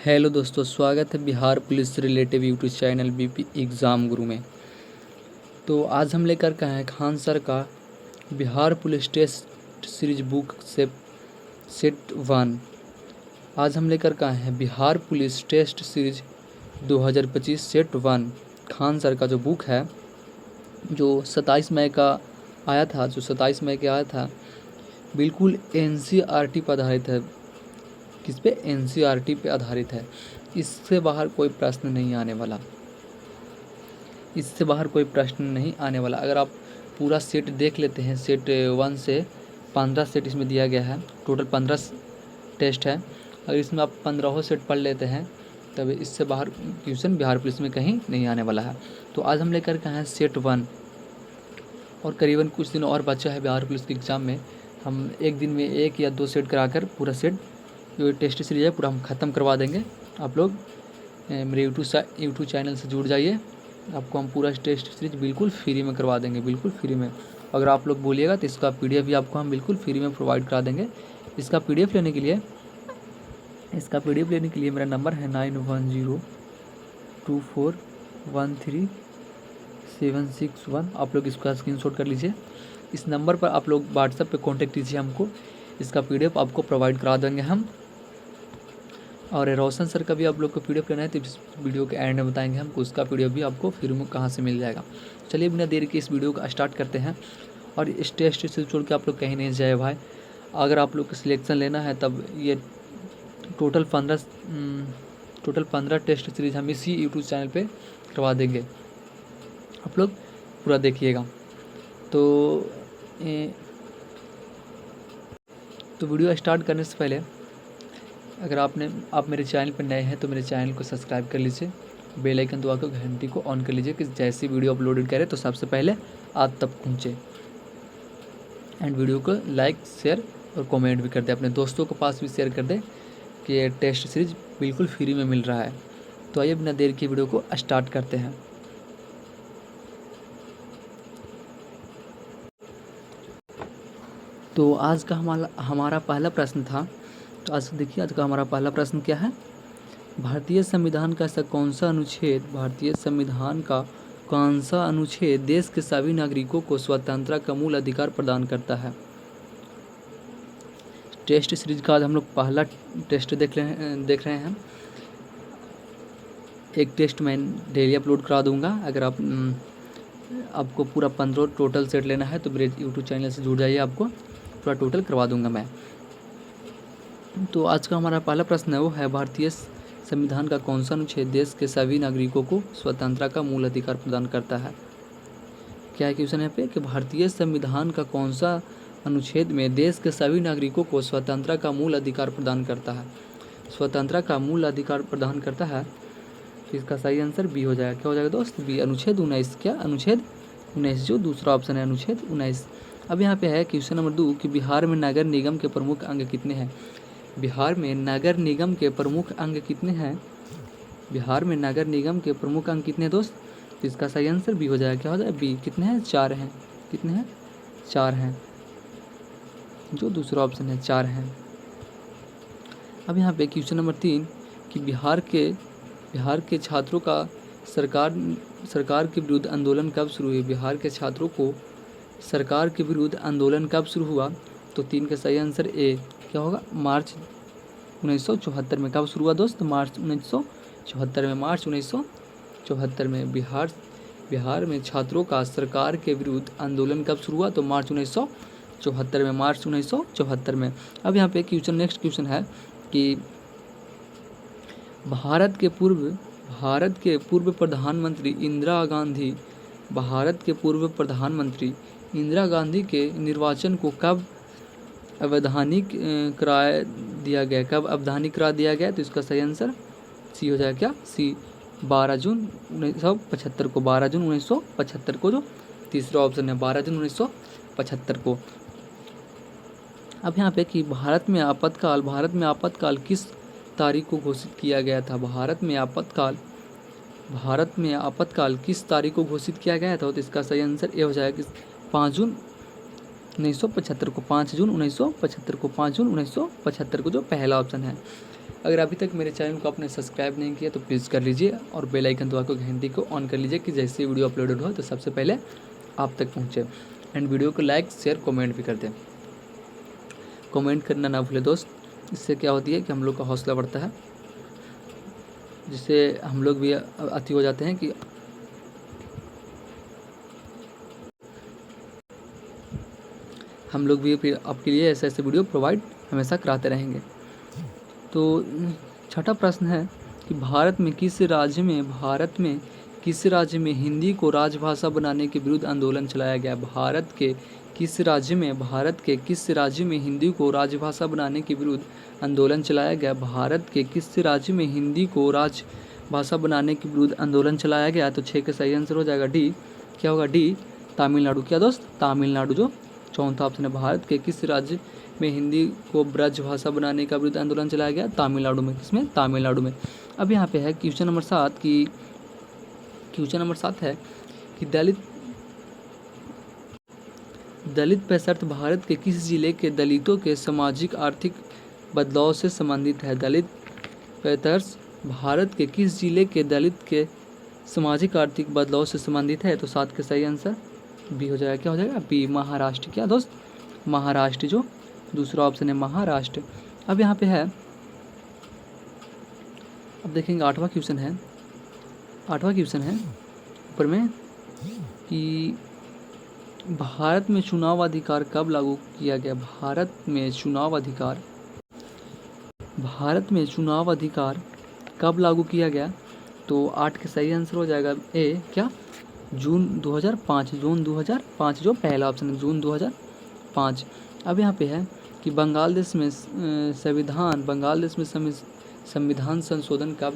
Hello दोस्तों, स्वागत है बिहार पुलिस से relative YouTube channel BP exam गुरु में। तो आज हम लेकर के आए हैं खान सर का Bihar police test series book से सेट 1। आज हम लेकर के आए हैं Bihar police test series 2025 set 1। Khan sir का जो बुक है, जो 27 मई का आया था, बिल्कुल एनसीईआरटी पर आधारित है। किस पे? एनसीईआरटी पे आधारित है। इससे बाहर कोई प्रश्न नहीं आने वाला। अगर आप पूरा सेट देख लेते हैं, सेट 1 से 15 सेट इसमें दिया गया है। टोटल 15 टेस्ट है। अगर इसमें आप 15 सेट पढ़ लेते हैं तब इससे बाहर क्वेश्चन बिहार पुलिस में कहीं नहीं आने वाला है। तो आज हम लेकर के आए हैं सेट 1 और करीबन कुछ दिन और बचा है बिहार पुलिस के एग्ज़ाम में। हम एक दिन में 1 या 2 सेट कराकर पूरा सेट जो टेस्ट सीरीज है पूरा हम ख़त्म करवा देंगे। आप लोग मेरे यूट्यूब चैनल से जुड़ जाइए। आपको हम पूरा टेस्ट सीरीज बिल्कुल फ्री में करवा देंगे, बिल्कुल फ्री में। अगर आप लोग बोलिएगा तो इसका पीडीएफ भी आपको हम बिल्कुल फ्री में प्रोवाइड करा देंगे। इसका पीडीएफ लेने के लिए मेरा नंबर है 9102413761। आप लोग इसका स्क्रीनशॉट कर लीजिए। इस नंबर पर आप लोग व्हाट्सएप पे कांटेक्ट कीजिए हमको। इसका पीडीएफ आपको प्रोवाइड करा देंगे हम। और रोशन सर का भी आप लोग को पीडीएफ लेना है तो इस वीडियो के एंड में बताएंगे हमको। उसका पीडीएफ भी आपको फ्री में कहाँ से मिल जाएगा। चलिए बिना देर के इस वीडियो को स्टार्ट करते हैं। और इस टेस्ट से छोड़ के आप लोग कहीं नहीं जाए भाई। अगर आप लोग को सिलेक्शन लेना है तब ये टोटल 15 टेस्ट सीरीज हम इसी यूट्यूब चैनल पे करवा देंगे। आप लोग पूरा देखिएगा। तो वीडियो स्टार्ट करने से पहले अगर आप मेरे चैनल पर नए हैं तो मेरे चैनल को सब्सक्राइब कर लीजिए। बेल आइकन दबा कर घंटी को ऑन कर लीजिए कि जैसी वीडियो अपलोडेड करें तो सबसे पहले आप तक पहुँचे। एंड वीडियो को लाइक, शेयर और कमेंट भी कर दे। अपने दोस्तों के पास भी शेयर कर दे कि ये टेस्ट सीरीज बिल्कुल फ्री में मिल रहा है। तो आइए बिना देर की वीडियो को स्टार्ट करते हैं। तो आज का हमारा पहला प्रश्न था। तो आज देखिए, आज का हमारा पहला प्रश्न क्या है। भारतीय संविधान का ऐसा कौन सा अनुच्छेद देश के सभी नागरिकों को स्वतंत्रता का मूल अधिकार प्रदान करता है। टेस्ट सीरीज का आज हम लोग पहला टेस्ट देख रहे हैं। एक टेस्ट मैं डेली अपलोड करा दूंगा। अगर आपको पूरा 15 टोटल सेट लेना है तो मेरे यूट्यूब चैनल से जुड़ जाइए। आपको पूरा टोटल करवा दूंगा मैं। तो आज का हमारा पहला प्रश्न है, वो है भारतीय संविधान का कौन सा अनुच्छेद देश के सभी नागरिकों को स्वतंत्रता का मूल अधिकार प्रदान करता है। क्या है क्वेश्चन यहाँ पे कि भारतीय संविधान का कौन सा अनुच्छेद में देश के सभी नागरिकों को स्वतंत्रता का मूल अधिकार प्रदान करता है। स्वतंत्रता का मूल अधिकार प्रदान करता है। तो इसका सही आंसर बी हो जाएगा। क्या हो जाएगा दोस्त? बी, अनुच्छेद 19। क्या? अनुच्छेद 19, जो दूसरा ऑप्शन है, अनुच्छेद 19। अब यहाँ पे है क्वेश्चन नंबर 2 कि बिहार में नगर निगम के प्रमुख अंग कितने हैं। बिहार में नगर निगम के प्रमुख अंग कितने हैं? बिहार में नगर निगम के प्रमुख अंग कितने हैं दोस्त? तो इसका सही आंसर बी हो जाएगा। क्या हो जाएगा? बी। कितने हैं? 4 हैं। कितने हैं? 4 हैं, जो दूसरा ऑप्शन है, 4 हैं। अब यहाँ पे क्वेश्चन नंबर 3 कि बिहार के छात्रों का सरकार के विरुद्ध आंदोलन कब शुरू हुई। बिहार के छात्रों को सरकार के विरुद्ध आंदोलन कब शुरू हुआ। तो 3 का सही आंसर ए। क्या होगा? मार्च 1974 में। कब शुरू हुआ दोस्त? मार्च 1974 में। मार्च 1974 में बिहार में छात्रों का सरकार के विरुद्ध आंदोलन कब शुरू हुआ। तो मार्च 1974 में। मार्च 1974 में। अब यहाँ पे नेक्स्ट क्वेश्चन है कि भारत के पूर्व प्रधानमंत्री इंदिरा गांधी के निर्वाचन को कब अवैधानिक करार दिया गया। तो इसका सही आंसर सी हो जाएगा। क्या? सी, 12 जून 1975 को। 12 जून 1975 को, जो तीसरा ऑप्शन है, 12 जून 1975 को। अब यहाँ पे कि भारत में आपातकाल किस तारीख को घोषित किया गया था। भारत में आपातकाल किस तारीख को घोषित किया गया था। तो इसका सही आंसर ये हो जाएगा कि 5 जून 1975 को। 5 जून 1975 को, 5 जून 1975 को, जो पहला ऑप्शन है। अगर अभी तक मेरे चैनल को आपने सब्सक्राइब नहीं किया तो प्लीज़ कर लीजिए और बेल आइकन दबा के घंटी को ऑन कर लीजिए कि जैसे वीडियो अपलोडेड हो तो सबसे पहले आप तक पहुँचे। एंड वीडियो को लाइक शेयर कमेंट भी कर दें। कमेंट करना ना भूले दोस्त, इससे क्या होती है कि हम लोग का हौसला बढ़ता है, जिससे हम लोग भी अति हो जाते हैं कि हम लोग भी फिर आपके लिए ऐसे ऐसे वीडियो प्रोवाइड हमेशा कराते रहेंगे। तो छठा प्रश्न है कि भारत में किस राज्य में हिंदी को राजभाषा बनाने के विरुद्ध आंदोलन चलाया गया। भारत के किस राज्य में हिंदी को राजभाषा बनाने के विरुद्ध आंदोलन चलाया गया। भारत के किस राज्य में हिंदी को राजभाषा बनाने के विरुद्ध आंदोलन चलाया गया। तो 6 का सही आंसर हो जाएगा डी। क्या होगा? डी, तमिलनाडु। क्या दोस्त? तमिलनाडु जो चौथा ऑप्शन है। भारत के किस राज्य में हिंदी को ब्रजभाषा बनाने का विरुद्ध आंदोलन चलाया गया? तमिलनाडु में। किसमें? तमिलनाडु में। अब यहाँ पे है क्वेश्चन नंबर 7 है कि दलित पैंसठ भारत के किस जिले के दलितों के सामाजिक आर्थिक बदलाव से संबंधित है। दलित पैंसठ भारत के किस जिले के दलित के सामाजिक आर्थिक बदलाव से संबंधित है। तो 7 का सही आंसर बी हो जाएगा। क्या हो जाएगा? बी, महाराष्ट्र। क्या दोस्त? महाराष्ट्र जो दूसरा ऑप्शन है, महाराष्ट्र। अब यहाँ पे है, अब देखेंगे 8वां क्वेश्चन है ऊपर में कि भारत में चुनाव अधिकार कब लागू किया गया। भारत में चुनाव अधिकार कब लागू किया गया। तो 8 का सही आंसर हो जाएगा ए। क्या? जून 2005 जो पहला ऑप्शन है, जून 2005। अब यहाँ पे है कि बांग्लादेश में संविधान संशोधन कब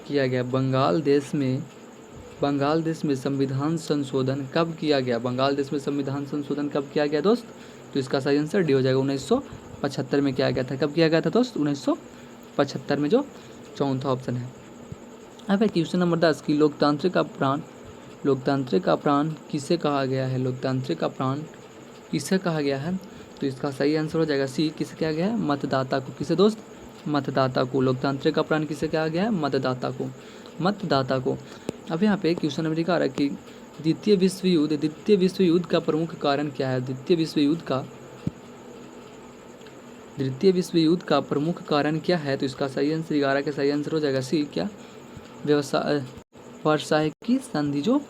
किया गया। बांग्लादेश में संविधान संशोधन कब किया गया। बांग्लादेश में संविधान संशोधन कब किया गया दोस्त। तो इसका सही आंसर डी हो जाएगा। 1975 में किया गया था। कब किया गया था दोस्त? 1975 में, जो चौथा ऑप्शन है। अब है क्वेश्चन नंबर 10 कि लोकतंत्र का प्राण किसे कहा गया है। लोकतंत्र का प्राण किसे कहा गया है। तो इसका सही आंसर हो जाएगा सी। किसे कहा गया है? मतदाता को। किसे दोस्त? मतदाता को। लोकतंत्र का प्राण किसे कहा गया है? मतदाता को। अब यहाँ पे क्वेश्चन नंबर 11 कि द्वितीय विश्व युद्ध का प्रमुख कारण क्या है। द्वितीय विश्व युद्ध का प्रमुख कारण क्या है। तो इसका सही आंसर 11 का सही आंसर हो जाएगा सी। क्या? वर्साई की संधि, जो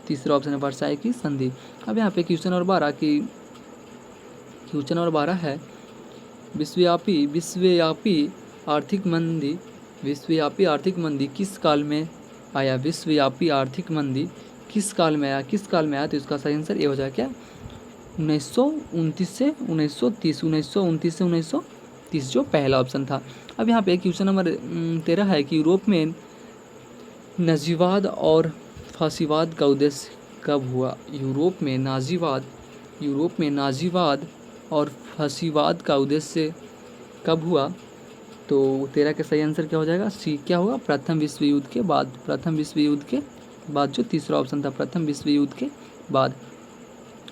तीसरा ऑप्शन है, वर्साई की संधि। अब यहाँ पे क्वेश्चन नंबर 12 है विश्वव्यापी आर्थिक मंदी किस काल में आया। विश्वव्यापी आर्थिक मंदी किस काल में आया। तो इसका सही आंसर ये हो जाएगा। क्या? 1929 से 1930 जो पहला ऑप्शन था। अब यहाँ पे क्वेश्चन नंबर 13 है कि यूरोप में नाजीवाद और फासीवाद का उद्देश्य कब हुआ। यूरोप में नाजीवाद और फासीवाद का उद्देश्य कब हुआ। तो 13 का सही आंसर क्या हो जाएगा? सी। क्या होगा? प्रथम विश्व युद्ध के बाद जो तीसरा ऑप्शन था, प्रथम विश्व युद्ध के बाद।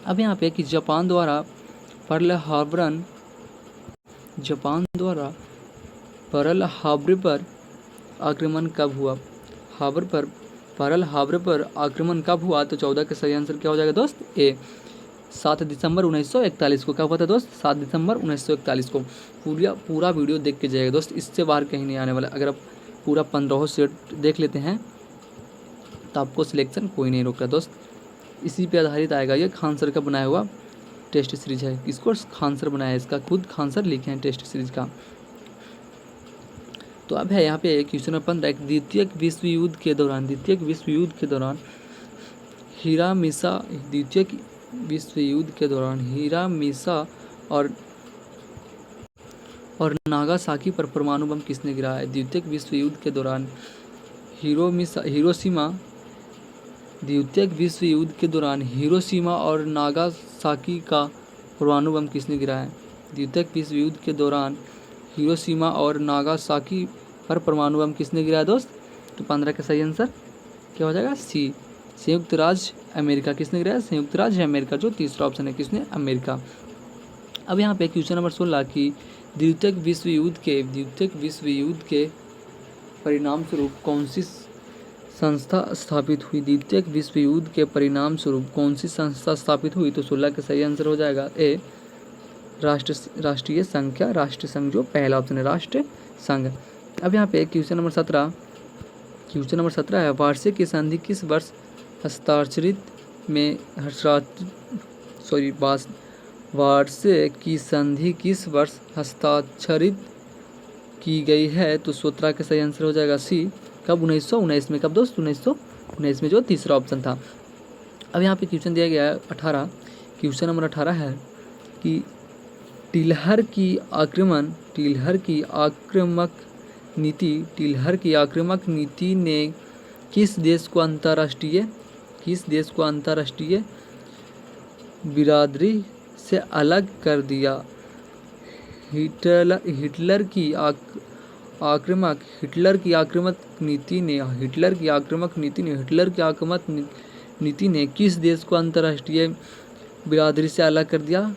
अब यहाँ पे कि जापान द्वारा पर्ल हार्बर पर आक्रमण कब हुआ। पर्ल हार्बर पर आक्रमण कब हुआ। तो 14 का सही आंसर क्या हो जाएगा दोस्त? ए, 7 दिसंबर 1941 को। कब हुआ था दोस्त? 7 दिसंबर 1941 को। पूरा वीडियो देख के जाएगा दोस्त, इससे बाहर कहीं नहीं आने वाला। अगर आप पूरा 15 सेट देख लेते हैं तो आपको सिलेक्शन कोई नहीं रोक रहा दोस्त। इसी पे आधारित आएगा। ये खान सर का बनाया हुआ टेस्ट सीरीज है। इसको खान सर बनाया है, इसका खुद खान सर लिखे हैं टेस्ट सीरीज का। तो अब है यहाँ पे क्वेश्चन नंबर 15 द्वितीय विश्व युद्ध के दौरान हीरा मिसा और नागासाकी पर परमाणु बम किसने गिराया है। द्वितीय विश्व युद्ध के दौरान हिरोशिमा और नागासाकी का परमाणु बम किसने गिराया है। द्वितीय विश्व युद्ध के दौरान हिरोशिमा और नागासाकी पर परमाणु बम किसने गिराया दोस्त। तो 15 का सही आंसर क्या हो जाएगा? सी, संयुक्त राज्य अमेरिका। किसने गिराया? संयुक्त राज्य अमेरिका, जो तीसरा ऑप्शन है। किसने? अमेरिका। अब यहाँ पे क्वेश्चन नंबर 16 की द्वितीय विश्व युद्ध के परिणाम स्वरूप कौन सी संस्था स्थापित हुई? द्वितीय विश्व युद्ध के परिणाम स्वरूप कौन सी संस्था स्थापित हुई? तो 16 का सही आंसर हो जाएगा ए राष्ट्रीय संघ। क्या? राष्ट्रीय संघ जो पहला ऑप्शन है राष्ट्रीय संघ। अब यहाँ पे क्वेश्चन नंबर 17 है, वार्षिक की संधि किस वर्ष हस्ताक्षरित में वार्षिक की संधि किस वर्ष हस्ताक्षरित की गई है? तो 17 का सही आंसर हो जाएगा सी। कब? 1919 में। कब दोस्त? 1919 में, जो तीसरा ऑप्शन था। अब यहाँ पे क्वेश्चन दिया गया है 18, क्वेश्चन नंबर 18 है कि टिलहर की आक्रामक नीति ने किस देश को अंतर्राष्ट्रीय बिरादरी से अलग कर दिया? हिटलर की आक्रामक नीति ने किस देश को अंतर्राष्ट्रीय बिरादरी से अलग कर दिया?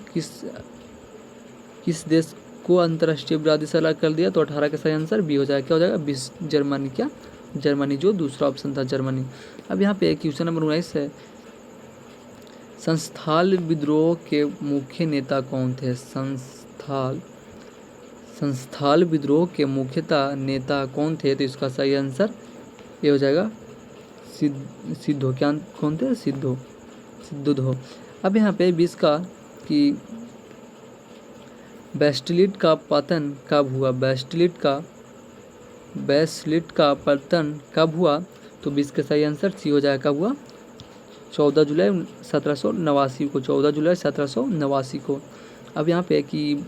किस देश को अंतर्राष्ट्रीय बिरादरी से अलग कर दिया? तो 18 का सही आंसर बी हो जाएगा। क्या हो जाएगा? जर्मनी। क्या? जर्मनी, जो दूसरा ऑप्शन था जर्मनी। अब यहाँ पे क्वेश्चन नंबर 19 है, संस्थाल विद्रोह के मुख्य नेता कौन थे? संस्थाल विद्रोह के मुख्यतः नेता कौन थे? तो इसका सही आंसर ये हो जाएगा सिद्धो। क्या कौन थे? सिद्धो। अब यहाँ पे 20 का कि बेस्टलिट का पतन कब हुआ? बेस्टलिट का पतन कब हुआ? तो 20 का सही आंसर सी हो जाएगा। कब हुआ? 14 जुलाई 1789 को। 14 जुलाई 1789 को। अब यहाँ पे कि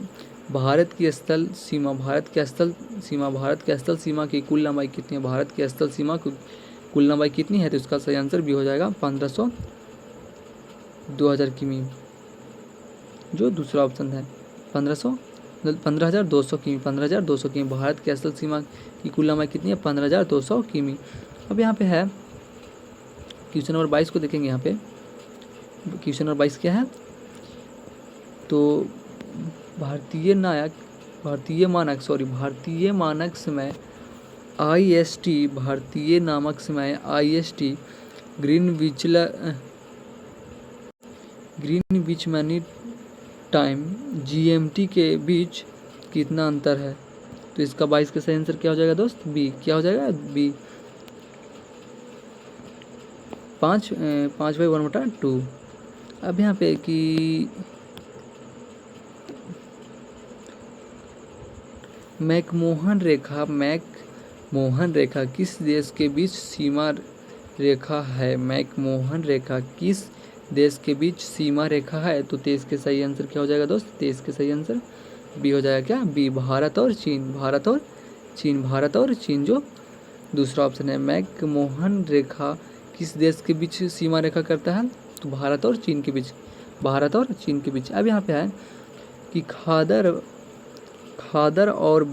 भारत की स्थल सीमा की कुल लंबाई कितनी है? भारत की स्थल सीमा की कुल लंबाई कितनी है? तो इसका सही आंसर भी हो जाएगा 2000 किमी, जो दूसरा ऑप्शन है 15,200 किमी। 15,200 किमी भारत की स्थल सीमा की कुल लंबाई कितनी है? 15,200 किमी। अब यहाँ पे है क्वेश्चन नंबर 22 को देखेंगे। यहाँ पे क्वेश्चन नंबर 22 क्या है? तो भारतीय मानक समय IST Greenwich mean time GMT के बीच कितना अंतर है? तो इसका 22 का सही आंसर क्या हो जाएगा दोस्त? बी। क्या हो जाएगा? बी। 5/1/2। अब यहाँ पे कि मैकमोहन रेखा किस देश के बीच सीमा रेखा है? मैकमोहन रेखा किस देश के बीच सीमा रेखा है? तो 23 के सही आंसर क्या हो जाएगा दोस्त? 23 के सही आंसर बी हो जाएगा। क्या? बी। भारत और चीन, जो दूसरा ऑप्शन है। मैकमोहन रेखा किस देश के बीच सीमा रेखा करता है? तो भारत और चीन के बीच। अब यहाँ पे है कि खादर और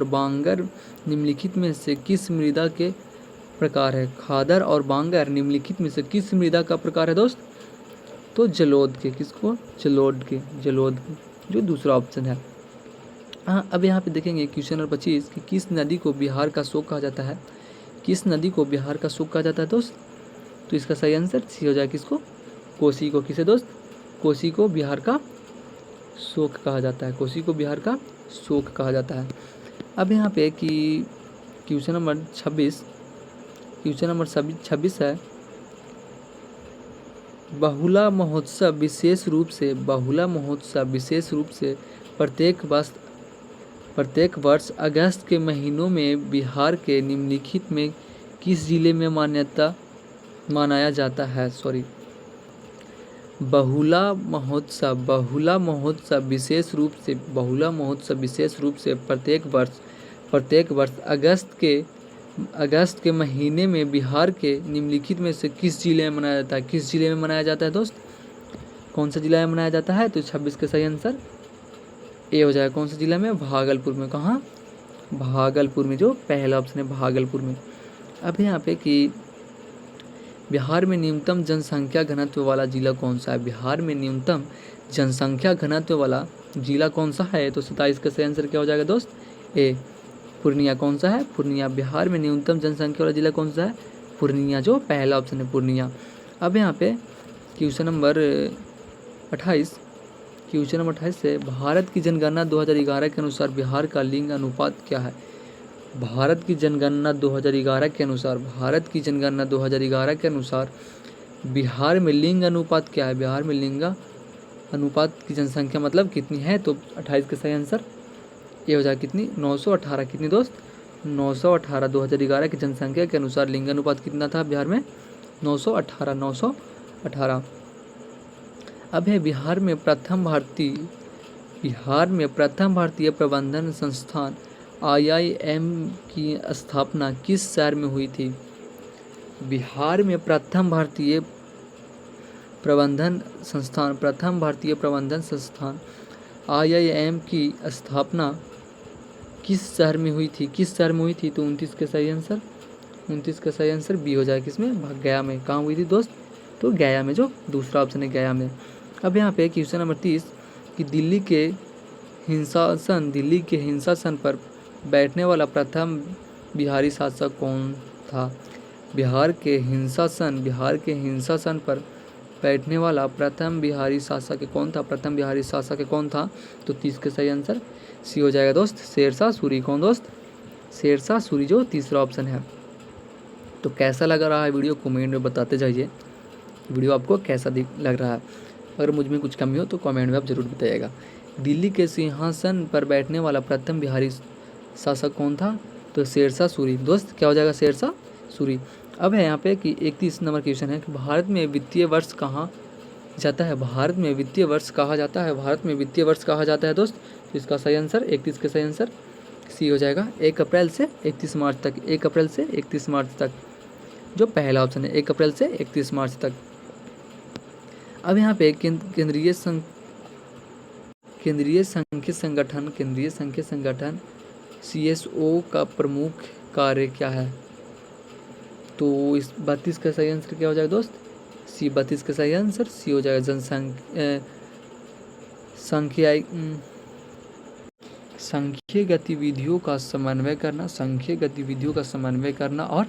बांगर निम्नलिखित में से किस मृदा के प्रकार है? खादर और बांगर निम्नलिखित में से किस मृदा का प्रकार है दोस्त? तो जलोढ़ के। किसको? जलोढ़ के, जो दूसरा ऑप्शन है। हाँ, अब यहाँ पे देखेंगे क्वेश्चन नंबर 25 कि किस नदी को बिहार का शोक कहा जाता है? किस नदी को बिहार का शोक कहा जाता है दोस्त? तो इसका सही आंसर सी हो जाएगा। किसको? कोसी को। किसे दोस्त? कोसी को बिहार का शोक कहा जाता है। कोसी को बिहार का शोक कहा जाता है। अब यहाँ पे कि क्वेश्चन नंबर 26 है, बहुला महोत्सव विशेष रूप से प्रत्येक वर्ष अगस्त के महीनों में बिहार के निम्नलिखित में किस जिले में मनाया जाता है? बहुला महोत्सव विशेष रूप से प्रत्येक वर्ष अगस्त के महीने में बिहार के निम्नलिखित में से किस जिले में मनाया जाता है? किस जिले में मनाया जाता है दोस्त? कौन सा जिला में मनाया जाता है? तो 26 का सही आंसर ए हो जाएगा। कौन सा जिला में? भागलपुर में। कहाँ? भागलपुर में, जो पहला ऑप्शन है भागलपुर में। अब यहाँ पे कि बिहार में न्यूनतम जनसंख्या घनत्व वाला जिला कौन सा है? बिहार में न्यूनतम जनसंख्या घनत्व वाला जिला कौन सा है, तो 27 का सही आंसर क्या हो जाएगा दोस्त, ए पूर्णिया। कौन सा है, पूर्णिया। बिहार में न्यूनतम जनसंख्या वाला जिला कौन सा है, पूर्णिया, जो पहला ऑप्शन है पूर्णिया। अब यहाँ पे क्वेश्चन नंबर 28, क्वेश्चन नंबर 28 से भारत की जनगणना 2011 के अनुसार बिहार का लिंग अनुपात क्या है। भारत की जनगणना 2011 के अनुसार, भारत की जनगणना 2011 के अनुसार बिहार में लिंग अनुपात क्या है। बिहार में लिंग अनुपात की जनसंख्या मतलब कितनी है, तो 28 का सही आंसर ये हो जाएगा कितनी, 918। कितनी दोस्त, 918। 2011 की जनसंख्या के अनुसार लिंग अनुपात कितना था बिहार में, 918, 918। अब है बिहार में प्रथम भारतीय प्रबंधन संस्थान IIM की स्थापना किस शहर में हुई थी। बिहार में प्रथम भारतीय प्रबंधन संस्थान IIM की स्थापना किस शहर में हुई थी, किस शहर में हुई थी, तो 29 का सही आंसर बी हो जाएगा, किसमें, गया में। कहाँ हुई थी दोस्त, तो गया में, जो दूसरा ऑप्शन है गया में। अब यहाँ पे क्वेश्चन नंबर 30 कि दिल्ली के हिंसासन पर बैठने वाला प्रथम बिहारी शासक कौन था। बिहार के हिंसासन पर बैठने वाला प्रथम बिहारी शासक कौन था, तो 30 का सही आंसर सी हो जाएगा दोस्त, शेरशाह सूरी। कौन दोस्त, शेरशाह सूरी, जो तीसरा ऑप्शन है। तो कैसा लग रहा है वीडियो, कमेंट में बताते जाइए वीडियो आपको कैसा लग रहा है। अगर मुझ में कुछ कमी हो तो कमेंट में आप ज़रूर बताइएगा। दिल्ली के सिंहासन पर बैठने वाला प्रथम बिहारी शासक कौन था, तो शेरशाह सूरी। दोस्त क्या हो जाएगा, शेरशाह सूरी। अब है यहाँ पे कि 31 नंबर क्वेश्चन है कि भारत में वित्तीय वर्ष कहाँ जाता है। भारत में वित्तीय वर्ष कहा जाता है दोस्त, तो इसका सही आंसर 31 का सही आंसर सी हो जाएगा, 1 अप्रैल से 31 मार्च तक। 1 अप्रैल से 31 मार्च तक, जो पहला ऑप्शन है, 1 अप्रैल से 31 मार्च तक। अब यहाँ पे केंद्रीय संघीय संगठन CSO का प्रमुख कार्य क्या है, तो इस 32 का सही आंसर क्या हो जाएगा दोस्त, सी। 32 का सही आंसर सी हो जाएगा, संख्यीय गतिविधियों का समन्वय करना और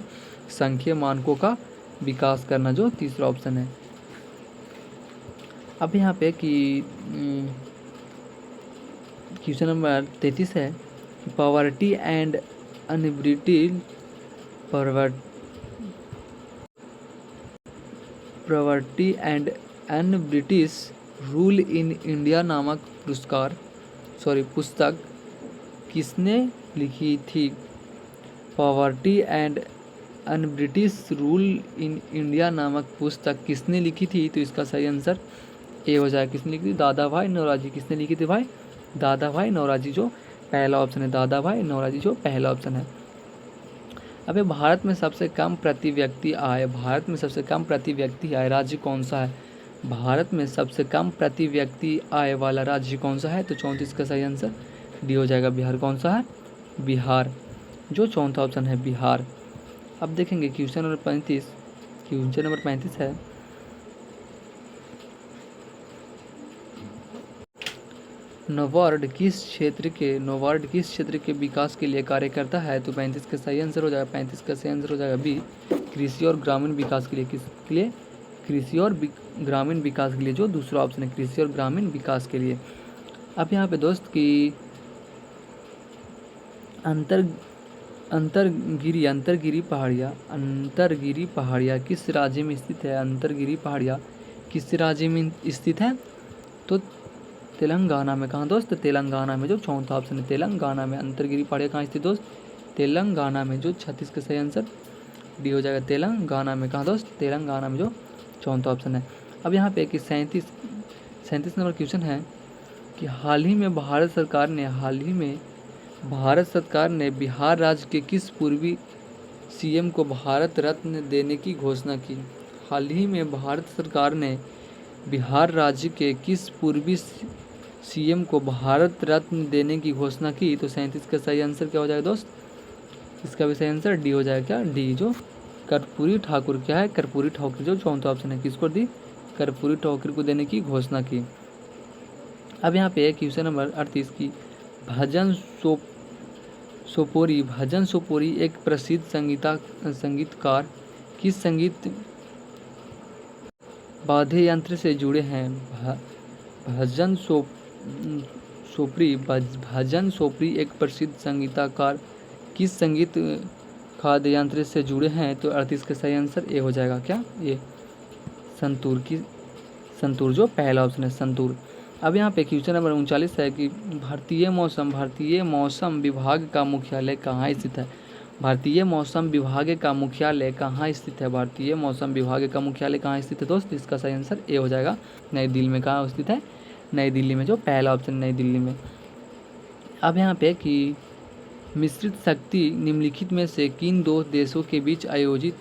संख्यीय मानकों का विकास करना, जो तीसरा ऑप्शन है। अब यहाँ पे कि क्वेश्चन नंबर 33 है, poverty and British rule in India नामक पुस्तक किसने लिखी थी। Poverty and British rule in India नामक पुस्तक किसने लिखी थी, तो इसका सही आंसर ए हो जाएगा। किसने लिखी थी, दादा भाई नौरोजी। किसने लिखी थी भाई, दादा भाई नौरोजी, जो पहला ऑप्शन है, दादा भाई नौरोजी, जो पहला ऑप्शन है। अबे भारत में सबसे कम प्रति व्यक्ति आय राज्य कौन सा है। भारत में सबसे कम प्रति व्यक्ति आय वाला राज्य कौन सा है, तो 34 का सही आंसर डी हो जाएगा, बिहार। कौन सा है, बिहार, जो चौथा ऑप्शन है, बिहार। अब देखेंगे क्वेश्चन नंबर 35 है, नोवार्ड किस क्षेत्र के विकास के लिए कार्य करता है, तो 35 का सही आंसर हो जाएगा, बी, कृषि और ग्रामीण विकास के लिए। किसके लिए, कृषि और ग्रामीण विकास के लिए, जो दूसरा ऑप्शन है, कृषि और ग्रामीण विकास के लिए। अब यहाँ पे दोस्त की अंतरगिरी पहाड़ियाँ किस राज्य में स्थित है। अंतरगिरी पहाड़ियाँ किस राज्य में स्थित है, तो तेलंगाना में। कहाँ दोस्त, तेलंगाना में, जो चौथा ऑप्शन है, तेलंगाना में। अंतरगिरी पहाड़ियाँ कहाँ स्थित दोस्त, तेलंगाना में, जो 36 का सही आंसर डी हो जाएगा, तेलंगाना में। कहाँ दोस्त, तेलंगाना में, जो चौथा ऑप्शन है। अब यहाँ पे कि 37 नंबर क्वेश्चन है कि हाल ही में भारत सरकार ने बिहार राज्य के किस पूर्वी CM को भारत रत्न देने की घोषणा की। हाल ही में भारत सरकार ने बिहार राज्य के किस पूर्वी CM को भारत रत्न देने की घोषणा की, तो 37 का सही आंसर क्या हो जाएगा दोस्त, इसका भी सही आंसर डी हो जाएगा, क्या, डी, जो कर्पूरी ठाकुर। क्या है, कर्पूरी ठाकुर, जो चौथा ऑप्शन है, किसको दी, कर्पूरी ठाकुर को देने की घोषणा की। अब यहाँ पे क्वेश्चन नंबर 38 की भजन सोपोरी एक प्रसिद्ध संगीतकार किस संगीत वाद्य यंत्र से जुड़े हैं? भजन सोपरी एक प्रसिद्ध संगीतकार किस संगीत खाद्य यंत्र से जुड़े हैं? तो 38 का सही आंसर ए हो जाएगा। क्या ये संतूर जो पहला ऑप्शन है संतूर। अब यहाँ पे क्वेश्चन नंबर 39 है कि भारतीय मौसम विभाग का मुख्यालय कहाँ स्थित है? भारतीय मौसम विभाग का मुख्यालय कहाँ स्थित है? भारतीय मौसम विभाग का मुख्यालय कहाँ स्थित है दोस्त? इसका सही आंसर ए हो जाएगा, नई दिल्ली में। कहाँ स्थित है? नई दिल्ली में, जो पहला ऑप्शन नई दिल्ली में। अब यहाँ पे कि मिश्रित शक्ति निम्नलिखित में से किन दो देशों के बीच आयोजित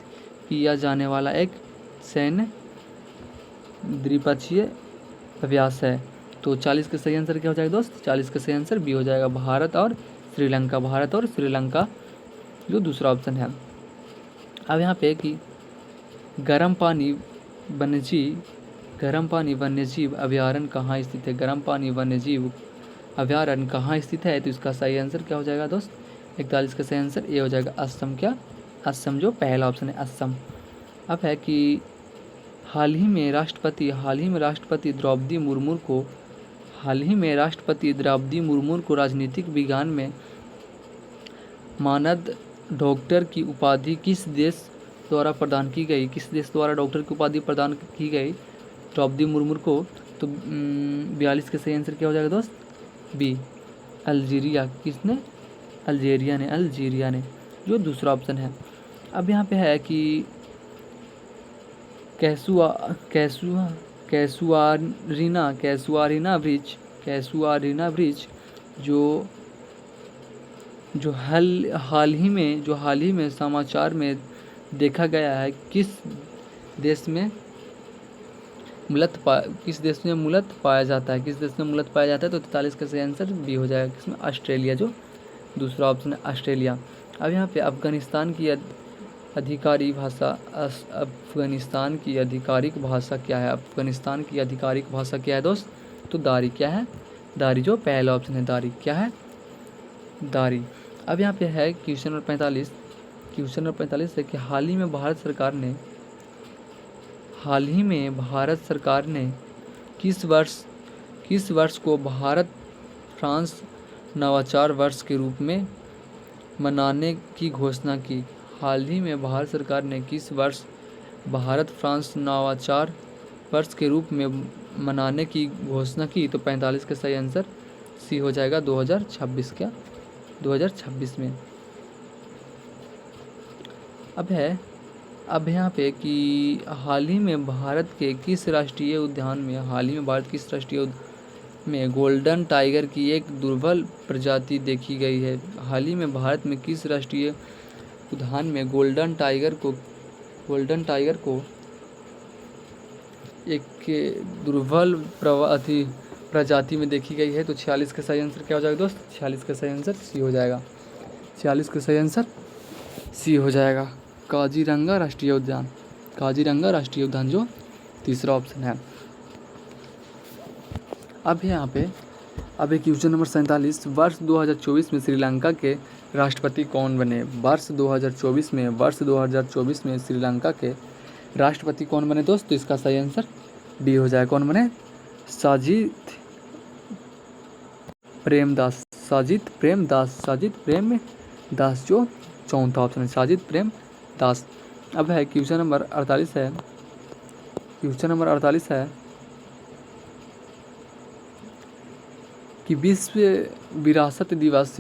किया जाने वाला एक सैन्य द्विपक्षीय अभ्यास है? तो 40 का सही आंसर क्या हो जाएगा दोस्त? 40 का सही आंसर बी हो जाएगा, भारत और श्रीलंका, जो दूसरा ऑप्शन है। अब यहाँ पे कि गर्म पानी वन्यजीव अभयारण्य कहाँ स्थित है? गर्म पानी वन्यजीव अभयारण्य कहाँ स्थित है? तो इसका सही आंसर क्या हो जाएगा दोस्त? 41 का सही आंसर ए हो जाएगा, असम। क्या? असम, जो पहला ऑप्शन है असम। अब है कि हाल ही में राष्ट्रपति द्रौपदी मुर्मू को राजनीतिक विज्ञान में मानद डॉक्टर की उपाधि किस देश द्वारा प्रदान की गई? किस देश द्वारा डॉक्टर की उपाधि प्रदान की गई द्रौपदी मुर्मू को? तो 42 का सही आंसर क्या हो जाएगा दोस्त? B, Algeria. किसने? अल्जीरिया ने, जो दूसरा ऑप्शन है। अब यहाँ पे है कि कैसुआरिना ब्रिज जो हाल ही में समाचार में देखा गया है, किस देश में मूलत पाया जाता है? तो 43 का सही आंसर बी हो जाएगा, किसमें? ऑस्ट्रेलिया, जो दूसरा ऑप्शन है ऑस्ट्रेलिया। अब यहाँ पे अफगानिस्तान की आधिकारिक भाषा क्या है? अफगानिस्तान की आधिकारिक भाषा क्या है दोस्त? तो दारी। क्या है? दारी, जो पहला ऑप्शन है दारी। क्या है? दारी। अब यहाँ पे है क्वेश्चन नंबर 45 है कि हाल ही में भारत सरकार ने किस वर्ष को भारत फ्रांस नवाचार वर्ष के रूप में मनाने की घोषणा की? हाल ही में भारत सरकार ने किस वर्ष भारत फ्रांस नवाचार वर्ष के रूप में मनाने की घोषणा की? तो 45 का सही आंसर सी हो जाएगा, 2026। क्या? 2026 में। अब यहाँ पे कि हाल ही में भारत किस राष्ट्रीय उद्यान में गोल्डन टाइगर की एक दुर्लभ प्रजाति देखी गई है? हाल ही में भारत में किस राष्ट्रीय उद्यान में गोल्डन टाइगर को एक दुर्लभ प्रजाति में देखी गई है? तो 46 का सही आंसर क्या हो जाएगा दोस्त? 46 का सही आंसर सी हो जाएगा। 46 का सही आंसर सी हो जाएगा, काजीरंगा राष्ट्रीय उद्यान, जो तीसरा ऑप्शन है। अब यहाँ पे क्वेश्चन नंबर 47, वर्ष 2024 में श्रीलंका के राष्ट्रपति कौन बने? वर्ष 2024 में श्रीलंका के राष्ट्रपति कौन बने दोस्त? तो इसका सही आंसर डी हो जाएगा। कौन बने? साजिद प्रेमदास, जो चौथा ऑप्शन है, साजिद प्रेमदास। अब है क्वेश्चन नंबर 48 है कि विश्व विरासत दिवस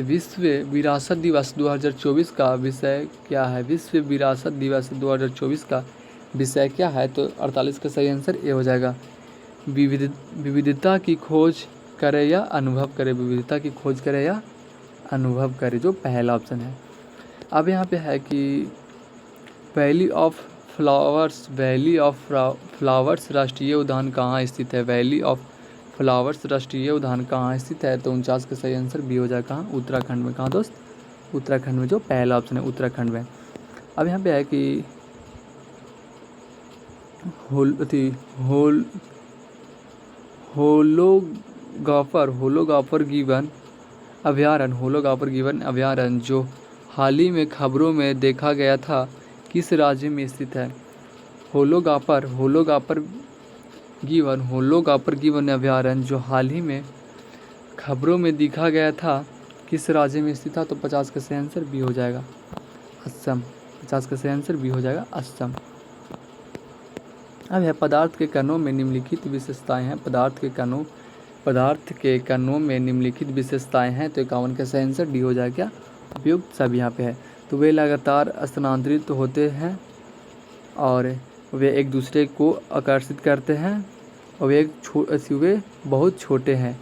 2024 का विषय क्या है? विश्व विरासत दिवस 2024 का विषय क्या है? तो 48 का सही आंसर ए हो जाएगा, विविधता की खोज करे या अनुभव करे, जो पहला ऑप्शन है। अब यहाँ पे है कि वैली ऑफ फ्लावर्स राष्ट्रीय उद्यान कहाँ स्थित है? तो 49 का सही आंसर बी हो जाएगा, कहाँ? उत्तराखंड में। कहाँ दोस्त? उत्तराखंड में, जो पहला ऑप्शन है उत्तराखंड में। अब यहाँ पे है कि होलोगाफर गिवन अभयारण्य जो हाल ही में खबरों में देखा गया था किस राज्य में स्थित है? होलोगाफर गिवन अभयारण्य जो हाल ही में खबरों में देखा गया था किस राज्य में स्थित था? तो 50 का सही आंसर बी हो जाएगा असम। 50 का सही आंसर बी हो जाएगा असम। अब है पदार्थ के कणों में निम्नलिखित विशेषताएं हैं। पदार्थ के कणों में निम्नलिखित विशेषताएं हैं, तो 51 का सही आंसर डी हो जाएगा क्या? उपयुक्त सब यहाँ पे है। तो वे लगातार स्थानांतरित होते हैं और वे एक दूसरे को आकर्षित करते हैं और वे बहुत छोटे हैं।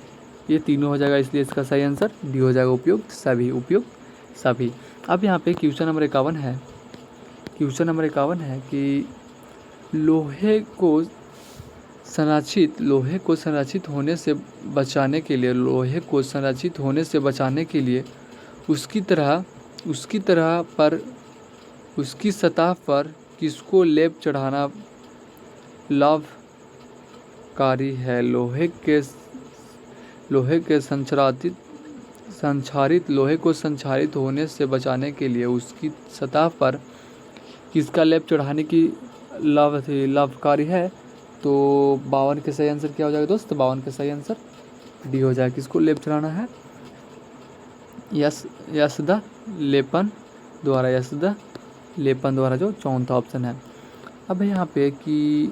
ये तीनों हो जाएगा, इसलिए इसका सही आंसर डी हो जाएगा उपयुक्त सभी। अब यहाँ पे क्वेश्चन नंबर 51 है कि लोहे को संरक्षित होने से बचाने के लिए उसकी सतह पर किसको लेप चढ़ाना लाभकारी है? लोहे को संक्षारित होने से बचाने के लिए उसकी सतह पर किसका लेप चढ़ाने की लाभकारी है? तो 52 के सही आंसर क्या हो जाएगा दोस्त? 52 का सही आंसर डी हो जाएगा। किसको लेप चढ़ाना है? यशद लेपन द्वारा जो चौथा ऑप्शन है। अब यहाँ पे कि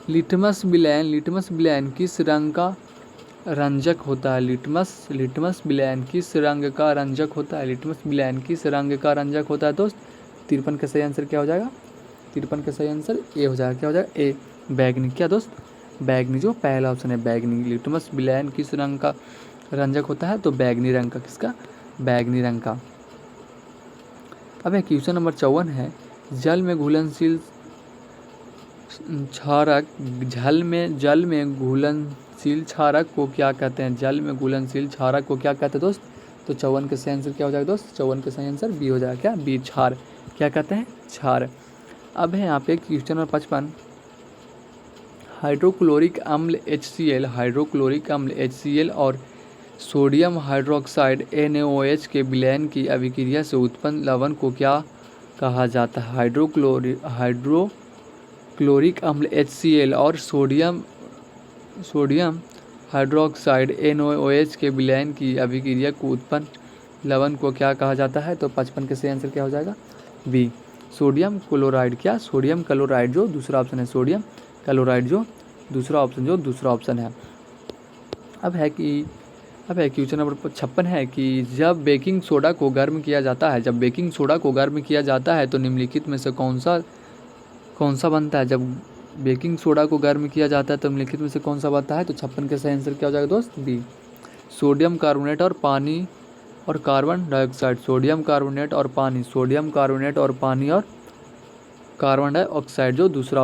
लिटमस बिलेन किस रंग का रंजक होता है? लिटमस बिलेन किस रंग का रंजक होता है? दोस्त 53 का सही आंसर क्या हो जाएगा? 53 का सही आंसर ए हो जाएगा। क्या हो जाएगा? ए बैगनी। क्या दोस्त? बैगनी, जो पहला ऑप्शन है बैगनी। लिटमस बिलेन किस रंग का रंजक होता है? तो बैगनी रंग का। किसका? बैगनी रंग का। अब क्वेश्चन नंबर 54 है, जल में घुलनशील क्षारक को क्या कहते हैं? जल में घुलनशील क्षारक को क्या कहते हैं दोस्त? तो 54 का सही आंसर क्या हो जाएगा दोस्त? 54 का सही आंसर बी हो जाएगा। क्या? बी, क्षार। क्या कहते हैं? क्षार। अब है यहाँ पे क्वेश्चन नंबर 55, हाइड्रोक्लोरिक अम्ल HCl और सोडियम हाइड्रोक्साइड NaOH के विलयन की अभिक्रिया से उत्पन्न लवण को क्या कहा जाता है? हाइड्रोक्लोरिक अम्ल HCl और सोडियम हाइड्रोक्साइड NaOH के विलयन की अभिक्रिया को उत्पन्न लवण को क्या कहा जाता है? तो 55 के सही आंसर क्या हो जाएगा? B, sodium chloride. क्या? सोडियम क्लोराइड, जो दूसरा ऑप्शन है। सोडियम क्लोराइड, जो दूसरा ऑप्शन है। अब है क्वेश्चन नंबर 56 है कि जब बेकिंग सोडा को गर्म किया जाता है तो निम्नलिखित में से कौन सा बनता है? जब बेकिंग सोडा को गर्म किया जाता है तो निम्नलिखित में से कौन सा बनता है? तो 56 का सही आंसर क्या हो जाएगा दोस्त? बी, सोडियम कार्बोनेट और पानी और कार्बन डाइऑक्साइड। सोडियम कार्बोनेट और पानी और कार्बन डाइऑक्साइड, जो दूसरा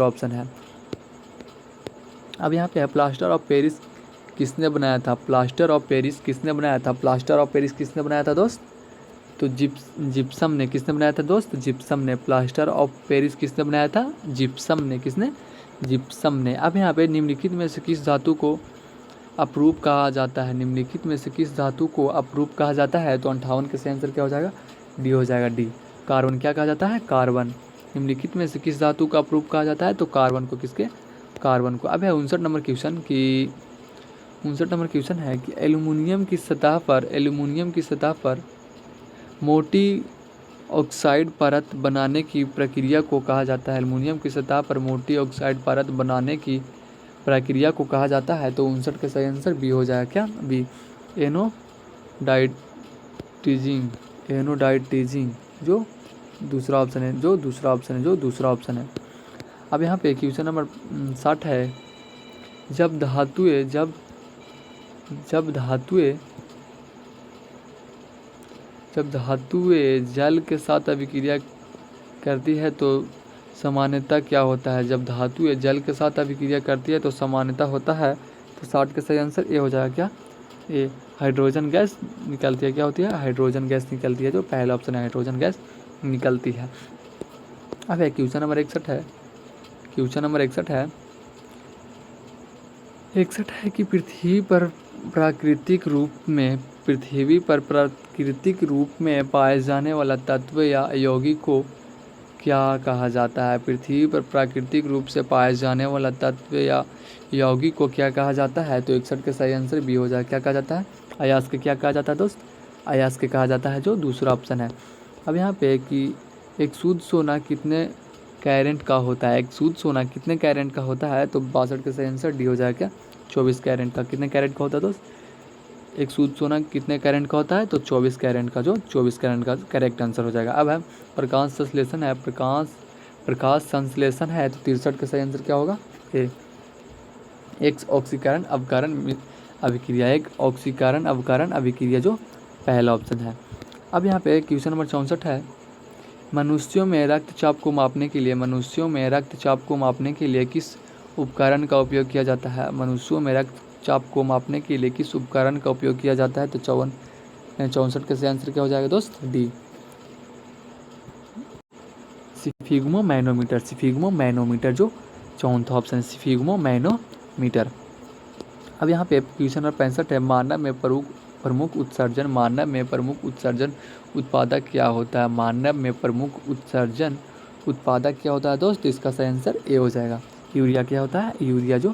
ऑप्शन है। अब यहाँ पे है, प्लास्टर ऑफ पेरिस किसने बनाया था? प्लास्टर ऑफ पेरिस किसने बनाया था दोस्त? तो जिप्सम ने। किसने बनाया था दोस्त? जिप्सम ने। प्लास्टर ऑफ पेरिस किसने बनाया था? जिप्सम ने। किसने? जिप्सम ने। अब यहाँ पे निम्नलिखित में से किस धातु को अप्रूप कहा जाता है? तो 58 के सही आंसर क्या हो जाएगा? डी हो जाएगा। D, carbon. क्या कहा जाता है? कार्बन। निम्नलिखित में से किस धातु का अप्रूप कहा जाता है? तो कार्बन को। किसके? कार्बन को। अब है 59 नंबर क्वेश्चन है कि एल्युमिनियम की सतह पर मोटी ऑक्साइड परत बनाने की प्रक्रिया को कहा जाता है? एल्युमिनियम की सतह पर मोटी ऑक्साइड परत बनाने की प्रक्रिया को कहा जाता है? तो 59 का सही आंसर बी हो जाएगा। क्या? बी, एनोडाइटिजिंग, जो दूसरा ऑप्शन है। अब यहाँ पे क्वेश्चन नंबर 60 है, जब धातुएं जल के साथ अभिक्रिया करती है तो सामान्यतः क्या होता है? जब धातुएं जल के साथ अभिक्रिया करती है तो सामान्यतः होता है। तो 60 का सही आंसर ए हो जाएगा। क्या? ए, हाइड्रोजन गैस निकलती है। क्या होती है? हाइड्रोजन गैस निकलती है, जो पहला ऑप्शन है, हाइड्रोजन गैस निकलती है। अब क्वेश्चन नंबर 61 है, 61 है कि प्राकृतिक रूप में पाए जाने वाला तत्व या यौगिक को क्या कहा जाता है? पृथ्वी पर प्राकृतिक रूप से पाए जाने वाला तत्व या यौगिक को क्या कहा जाता है? तो 61 का सही आंसर बी हो जाएगा। क्या कहा जाता है? अयस्क। क्या कहा जाता है दोस्त? अयस्क कहा जाता है, जो दूसरा ऑप्शन है। अब यहाँ पे कि एक शुद्ध सोना कितने कैरेट का होता है? एक शुद्ध सोना कितने कैरेट का होता है? तो 62 का सही आंसर डी हो जाएगा। क्या? 24 कैरेट का। कितने कैरेट का होता है दोस्त? एक शुद्ध सोना कितने कैरेट का होता है? तो 24 कैरेट का, जो 24 कैरेट का करेक्ट आंसर हो जाएगा। अब है प्रकाश संश्लेषण है, प्रकाश संश्लेषण है, तो 63 का सही आंसर क्या होगा? ए। एक ऑक्सीकरण अवकरण अभिक्रिया, एक ऑक्सीकरण अवकरण अभिक्रिया, जो पहला ऑप्शन है। अब यहाँ पे क्वेश्चन नंबर 64 है, मनुष्यों में रक्तचाप को मापने के लिए किस उपकरण का उपयोग किया जाता है? मनुष्यों में रक्तचाप को मापने के लिए किस उपकरण का उपयोग किया जाता है? तो 64 का सही आंसर क्या हो जाएगा दोस्त? डी, स्फिग्मोमैनोमीटर, जो चौथा ऑप्शन है, स्फिग्मोमैनोमीटर। अब यहाँ पे क्वेश्चन नंबर 65 है, मानव में प्रमुख उत्सर्जन उत्पादक क्या होता है? मानव में प्रमुख उत्सर्जन उत्पादक क्या होता है दोस्त? इसका सही आंसर ए हो जाएगा। यूरिया। क्या होता है? यूरिया, जो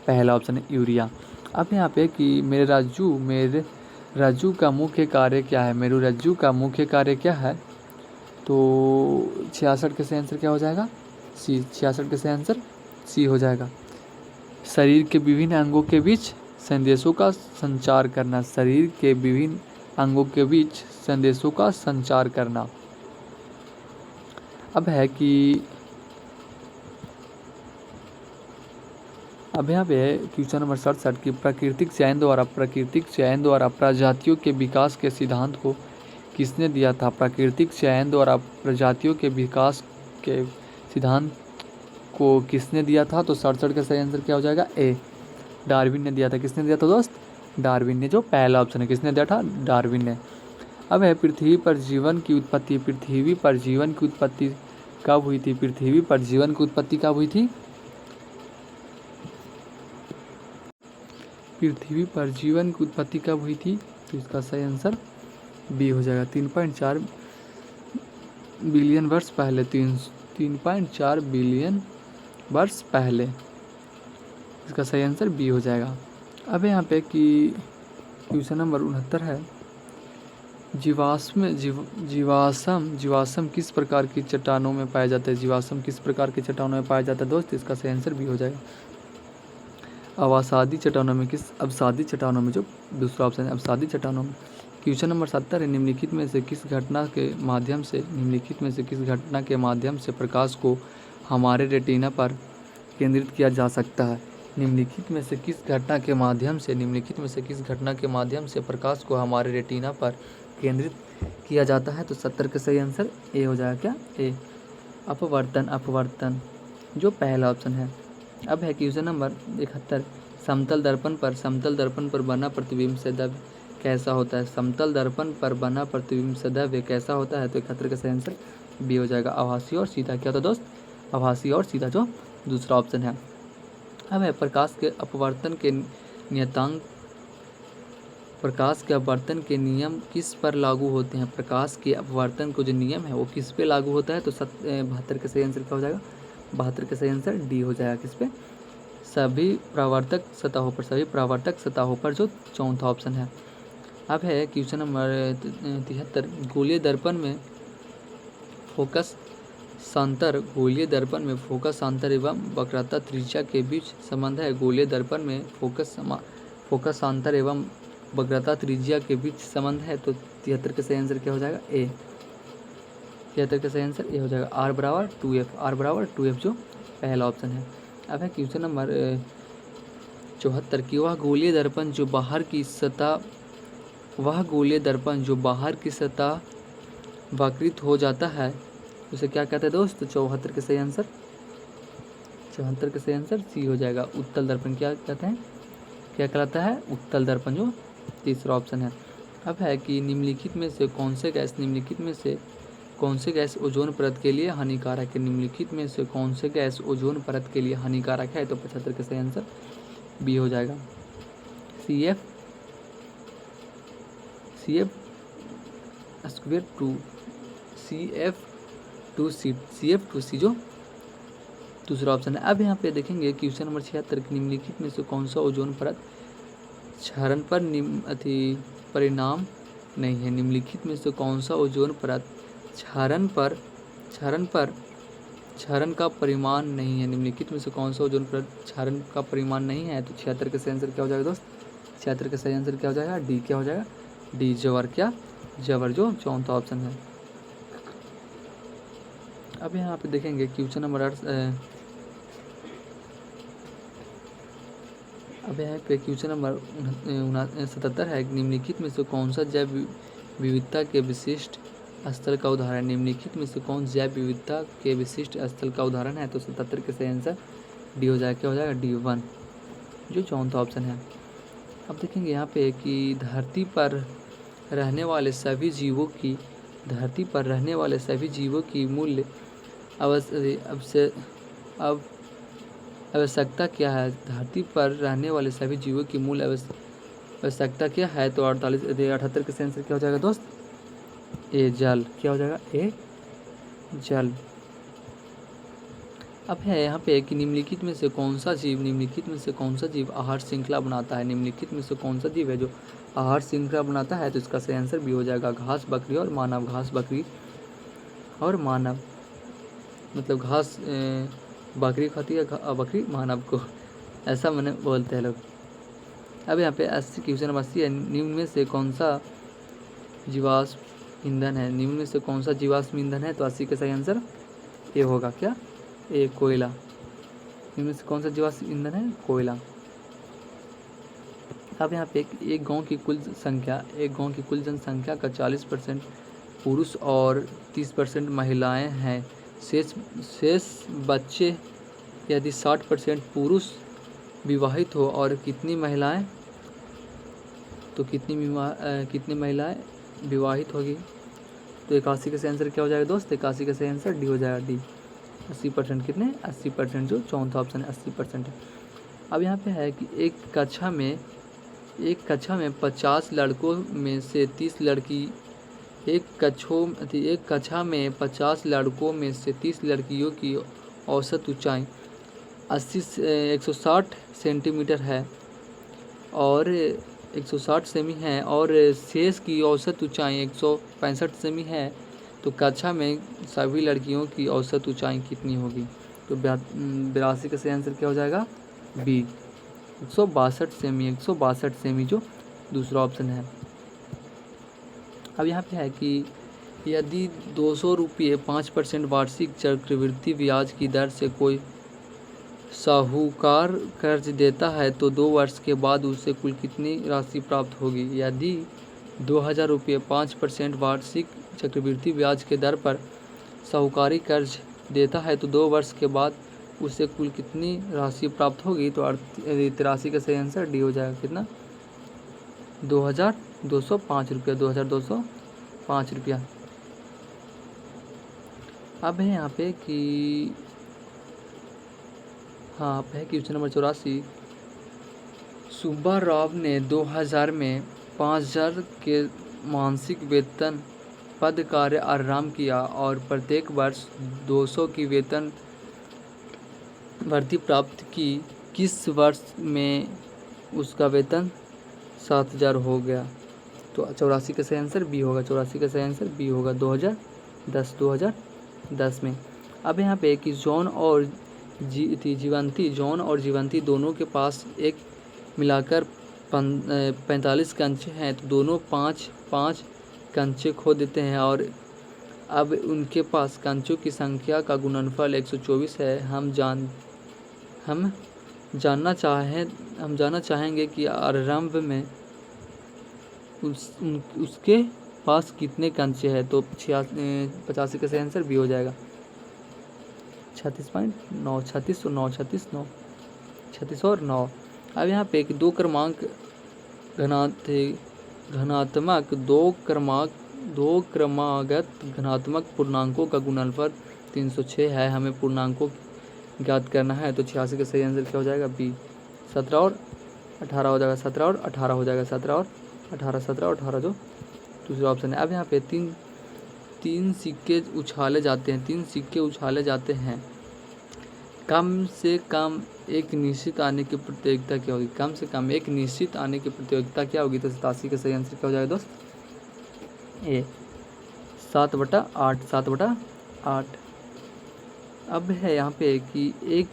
पहला ऑप्शन है, यूरिया। अब यहाँ पे कि मेरे रज्जू का मुख्य कार्य क्या है? मेरू रज्जू का मुख्य कार्य क्या है? तो 66 का सही आंसर क्या हो जाएगा? सी। 66 का सही आंसर सी हो जाएगा। शरीर के विभिन्न अंगों के बीच संदेशों का संचार करना, शरीर के विभिन्न अंगों के बीच संदेशों का संचार करना। अब है कि अब यहाँ पे है क्वेश्चन नंबर 67 की प्राकृतिक चयन द्वारा प्रजातियों के विकास के सिद्धांत को किसने दिया था? प्राकृतिक चयन द्वारा प्रजातियों के विकास के सिद्धांत को किसने दिया था? तो 67 का सही आंसर क्या हो जाएगा? ए, डार्विन ने दिया था। किसने दिया था दोस्त? डार्विन ने, जो पहला ऑप्शन है। किसने दिया था? डार्विन ने। अब है पृथ्वी पर जीवन की उत्पत्ति कब हुई थी? पृथ्वी पर जीवन की उत्पत्ति कब हुई थी? पृथ्वी पर जीवन की उत्पत्ति कब हुई थी? तो इसका सही आंसर बी हो जाएगा। 3.4 बिलियन वर्ष पहले। 3.4 बिलियन वर्ष पहले। इसका सही आंसर बी हो जाएगा। अब यहाँ पे कि क्वेश्चन नंबर 69 है, जीवाश्म किस प्रकार की चट्टानों में पाया जाता है? जीवाश्म किस प्रकार की चट्टानों में पाया जाता है दोस्त? इसका सही आंसर बी हो जाएगा। अवसादी चट्टानों में, जो दूसरा ऑप्शन है, अवसादी चट्टानों में। क्वेश्चन नंबर 70 है, निम्नलिखित में से किस घटना के माध्यम से प्रकाश को हमारे रेटिना पर केंद्रित किया जा सकता है? निम्नलिखित में से किस घटना के माध्यम से प्रकाश को हमारे रेटिना पर केंद्रित किया जाता है? तो 70 का सही आंसर ए हो जाएगा। क्या? ए, अपवर्तन, जो पहला ऑप्शन है। अब है क्वेश्चन नंबर 71, समतल दर्पण पर बना प्रतिबिंब सदैव कैसा होता है? समतल दर्पण पर बना प्रतिबिंब सदैव कैसा होता है? तो 71 का सही आंसर बी हो जाएगा, आभासी और सीधा। क्या होता है दोस्त? आभासी और सीधा, जो दूसरा ऑप्शन है। अब है प्रकाश के अपवर्तन के नियम किस पर लागू होते हैं? प्रकाश के अपवर्तन को जो नियम है वो किस पे लागू होता है? तो 72 का सही आंसर क्या हो जाएगा? 72 का सही आंसर डी हो जाएगा। किस पे? सभी परावर्तक सतहों पर, जो चौथा ऑप्शन है। अब है क्वेश्चन नंबर 73, गोलीय दर्पण में फोकस सांतर एवं वक्रता त्रिज्या के बीच संबंध है। गोलीय दर्पण में फोकस सांतर एवं वक्रता त्रिज्या के बीच संबंध है। तो 73 का सही आंसर क्या हो जाएगा? ए। 73 का सही आंसर ए हो जाएगा। R बराबर 2F, जो पहला ऑप्शन है। अब है क्वेश्चन नंबर 74 की वह गोलीय दर्पण जो बाहर की सतह वक्रित हो जाता है उसे क्या कहते हैं दोस्त? 74 का सही आंसर सी हो जाएगा, उत्तल दर्पण। क्या कहते हैं? क्या कहलाता है? उत्तल दर्पण, जो तीसरा ऑप्शन है। अब है कि निम्नलिखित में से कौन से गैस ओजोन परत के लिए हानिकारक है? निम्नलिखित में से कौन से गैस ओजोन परत के लिए हानिकारक है? तो 75 का सही आंसर बी हो जाएगा। CF स्क्वेयर टू CF2C जो दूसरा ऑप्शन है। अब यहाँ पे देखेंगे क्वेश्चन नंबर 76 कि निम्नलिखित में से कौन सा ओजोन परत क्षरण पर परिणाम नहीं है। निम्नलिखित में से कौन सा ओजोन परत क्षरण का परिमाण नहीं है। निम्नलिखित में से कौन सा ओजोन परत क्षरण का परिमाण नहीं है। तो 76 का सही आंसर क्या हो जाएगा दोस्त? 76 का सही आंसर क्या हो जाएगा? डी। क्या हो जाएगा? डी जबर। क्या जबर जो चौथा ऑप्शन है। अब यहाँ पे देखेंगे क्वेश्चन नंबर 8 अब यहाँ पे क्वेश्चन नंबर 77 है। निम्नलिखित में से कौन सा जैव विविधता के विशिष्ट स्थल का उदाहरण है। निम्नलिखित में से कौन जैव विविधता के विशिष्ट स्थल का उदाहरण है। तो 77 के सही आंसर डी हो जाएगा। क्या हो जाएगा? D1 जो चौथा ऑप्शन है। अब देखेंगे यहाँ पे कि धरती पर रहने वाले सभी जीवों की मूल्य आवश्यकता क्या है। धरती पर रहने वाले सभी जीवों की मूल आवश्यकता क्या है। तो 78 का आंसर क्या हो जाएगा दोस्त? ए जल। क्या हो जाएगा? ए जल। अब है यहाँ पे कि निम्नलिखित में से कौन सा जीव आहार श्रृंखला बनाता है। निम्नलिखित में से कौन सा जीव है जो आहार श्रृंखला बनाता है। तो इसका सही आंसर भी हो जाएगा घास, बकरी और मानव। घास, बकरी और मानव, मतलब घास बकरी खाती है, बकरी मानव को, ऐसा मैंने बोलते हैं लोग। अब यहाँ पे 80 क्वेश्चन नंबर 80 है। निम्न में से कौन सा जीवाश्म ईंधन है। निम्न में से कौन सा जीवाश्म ईंधन है। तो 80 का सही आंसर ए होगा। क्या? ए कोयला। निम्न में से कौन सा जीवाश्म ईंधन है? कोयला। अब यहाँ पे एक गांव की कुल जनसंख्या का 40% पुरुष और 30% महिलाएं हैं। शेष बच्चे यदि 60% पुरुष विवाहित हो और कितनी महिलाएं, तो कितनी महिलाएं विवाहित होगी। तो 81 का सही आंसर क्या हो जाएगा दोस्त? 81 का सही आंसर डी हो जाएगा। डी 80%। कितने? 80% जो चौथा ऑप्शन है 80% है। अब यहाँ पे है कि एक कक्षा में 50 लड़कों में से 30 लड़की एक कक्षा में 50 लड़कों में से 30 लड़कियों की औसत ऊंचाई 160 सेंटीमीटर है और 160 सेमी है और शेष की औसत ऊंचाई 165 सेमी है। तो कक्षा में सभी लड़कियों की औसत ऊंचाई कितनी होगी। तो 82 का सही आंसर क्या हो जाएगा? बी 162 सेमी जो दूसरा ऑप्शन है। अब यहाँ पे है कि यदि 200 रुपये 5% वार्षिक चक्रवृद्धि ब्याज की दर से कोई साहूकार कर्ज देता है तो 2 वर्ष के बाद उसे कुल कितनी राशि प्राप्त होगी। यदि 2000 रुपये 5% वार्षिक चक्रवृद्धि ब्याज के दर पर साहूकारी कर्ज देता है तो 2 वर्ष के बाद उसे कुल कितनी राशि प्राप्त होगी। तो 83 का सही आंसर डी हो जाएगा। कितना? 2205 रुपया। 2205 रुपया। अब है यहाँ पे कि हाँ अब है क्वेश्चन नंबर 84। सुब्बा राव ने 2000 में 5000 के मासिक वेतन पद कार्य आरंभ किया और प्रत्येक वर्ष 200 की वेतन वृद्धि प्राप्त की। किस वर्ष में उसका वेतन 7000 हो गया। तो 84 का सही आंसर बी होगा। 84 का सही आंसर बी होगा 2010 में। अब यहाँ पे कि जॉन और जीवंती दोनों के पास एक मिलाकर 45 कंचे हैं। तो दोनों 5 कंचे खो देते हैं और अब उनके पास कंचों की संख्या का गुणनफल 124 है। हम जानना चाहेंगे कि आरंभ में उसके पास कितने कंचे हैं। तो 85 का सही आंसर बी हो जाएगा। 36.9 36 और 9। अब यहाँ पे एक दो क्रमागत घनात्मक पूर्णांकों का गुणनफल 306 है। हमें पूर्णांकों ज्ञात करना है। तो 86 का सही आंसर क्या हो जाएगा? बी 17 और 18 हो जाएगा 17 और 18 हो जाएगा 17 और 18 17 और 18 जो दूसरा ऑप्शन है। अब यहाँ पे तीन सिक्के उछाले जाते हैं, 3 सिक्के उछाले जाते हैं, कम से कम एक निश्चित आने की प्रतियोगिता क्या होगी? कम से कम एक निश्चित आने की प्रतियोगिता क्या होगी? तो 87 का सही आंसर क्या हो जाएगा दोस्त? ए 7/8 7/8। अब है यहाँ पे कि एक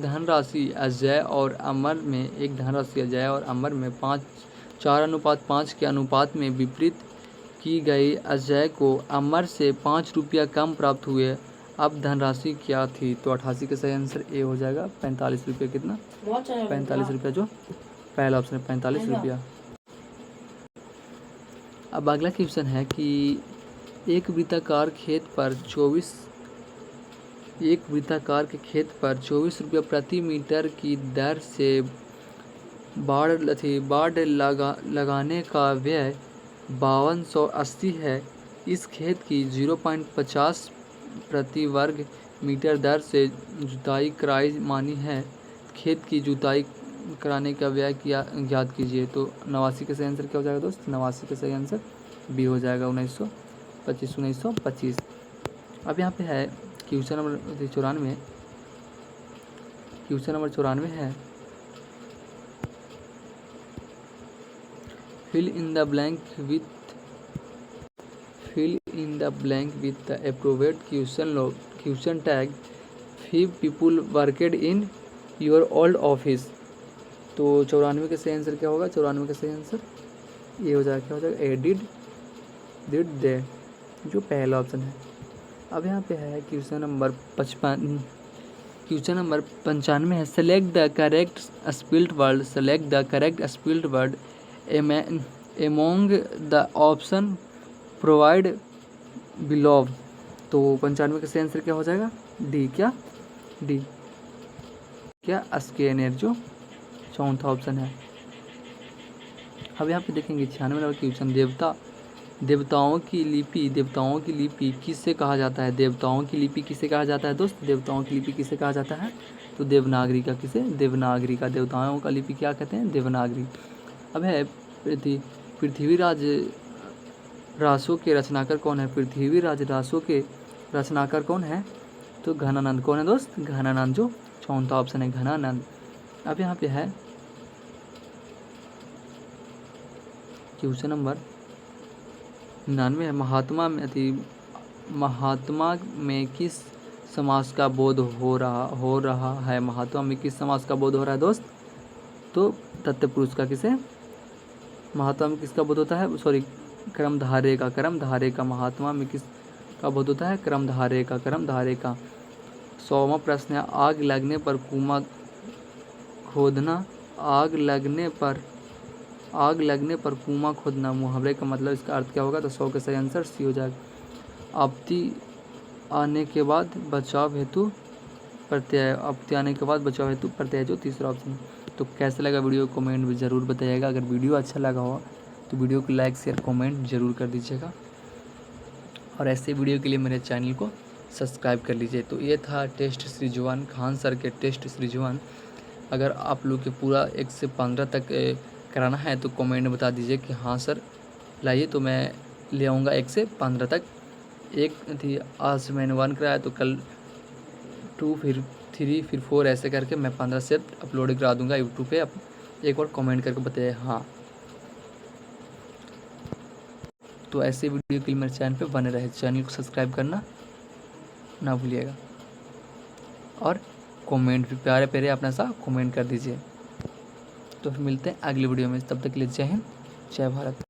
धनराशि अजय और अमर में 4:5 के अनुपात में वितरित की गई। अजय को अमर से 5 रुपया कम प्राप्त हुए। अब धनराशि क्या थी? तो 88 का सही आंसर ए हो जाएगा 45 रुपये। कितना? 45 रुपया, जो पहला ऑप्शन है 45 रुपया। अब अगला क्वेश्चन है कि एक वृत्ताकार के खेत पर 24 रुपये प्रति मीटर की दर से बाड़ लगाने का व्यय 5280 है। इस खेत की 0.50 प्रति वर्ग मीटर दर से जुताई कराई मानी है। खेत की जुताई कराने का व्यय ज्ञात कीजिए। तो 89 का सही आंसर क्या हो जाएगा दोस्त? 89 का सही आंसर बी हो जाएगा 1925। अब यहाँ पे है क्वेश्चन नंबर 94। क्वेश्चन नंबर 94 है fill in the blank with the appropriate question tag. 5 people worked in your old office. तो 94 का सही आंसर क्या होगा? 94 का सही आंसर ये हो जाएगा, क्या हो जाएगा? ए डिड दे, जो पहला ऑप्शन है। अब यहाँ पे है क्वेश्चन नंबर 95 है select the correct spelled word among the option provide below. तो 95 का सही आंसर क्या हो जाएगा? डी। क्या? डी क्या? स्कैनर, जो चौथा ऑप्शन है। अब यहाँ पे देखेंगे 96 नंबर क्वेश्चन देवताओं की लिपि किससे कहा जाता है? देवताओं की लिपि किसे कहा जाता है दोस्त? देवताओं की लिपि किसे कहा जाता है? तो देवनागरी का। किसे? देवनागरी का। देवताओं का लिपि क्या कहते हैं? देवनागरी। अब है पृथ्वीराज रासो के रचनाकार कौन है? पृथ्वीराज रासो के रचनाकार कौन है? तो घनानंद। कौन है दोस्त? घनानंद, जो चौथा ऑप्शन है घनानंद। अब यहाँ पे है क्वेश्चन नंबर 99 है महात्मा में किस समास का बोध हो रहा है? महात्मा में किस समास का बोध हो रहा है दोस्त? तो तत्पुरुष का। किसे? महात्मा में किसका बोध होता है? सॉरी, कर्मधारय का। महात्मा में किस का बोध होता है? कर्मधारय का। 100वां प्रश्न है आग लगने पर कुआं खोदना। आग लगने पर कुआं खोदना मुहावरे का मतलब, इसका अर्थ क्या होगा? तो 100 का सही आंसर सी हो जाएगा। आपत्ति आने के बाद बचाव हेतु प्रत्यय, जो तीसरा ऑप्शन है। तो कैसा लगा वीडियो? कमेंट में ज़रूर बताइएगा। अगर वीडियो अच्छा लगा हो तो वीडियो को लाइक शेयर कमेंट ज़रूर कर दीजिएगा, और ऐसे वीडियो के लिए मेरे चैनल को सब्सक्राइब कर लीजिए। तो ये था टेस्ट सीरीज 1, खान सर के टेस्ट सीरीज 1। अगर आप लोग के पूरा 1 से 15 तक कराना है तो कमेंट में बता दीजिए कि हाँ सर लाइए, तो मैं ले आऊँगा 1 से 15 तक। एक थी आज मैंने 1 कराया, तो कल 2, फिर 3, फिर 4, ऐसे करके मैं 15 से अपलोड करा दूँगा यूट्यूब पे। आप एक बार कमेंट करके बताइए हाँ। तो ऐसे वीडियो के लिए मेरे चैनल पे बने रहे। चैनल को सब्सक्राइब करना ना भूलिएगा, और कमेंट भी प्यारे अपना सा कमेंट कर दीजिए। तो फिर मिलते हैं अगले वीडियो में। तब तक के लिए जय हिंद, जय भारत।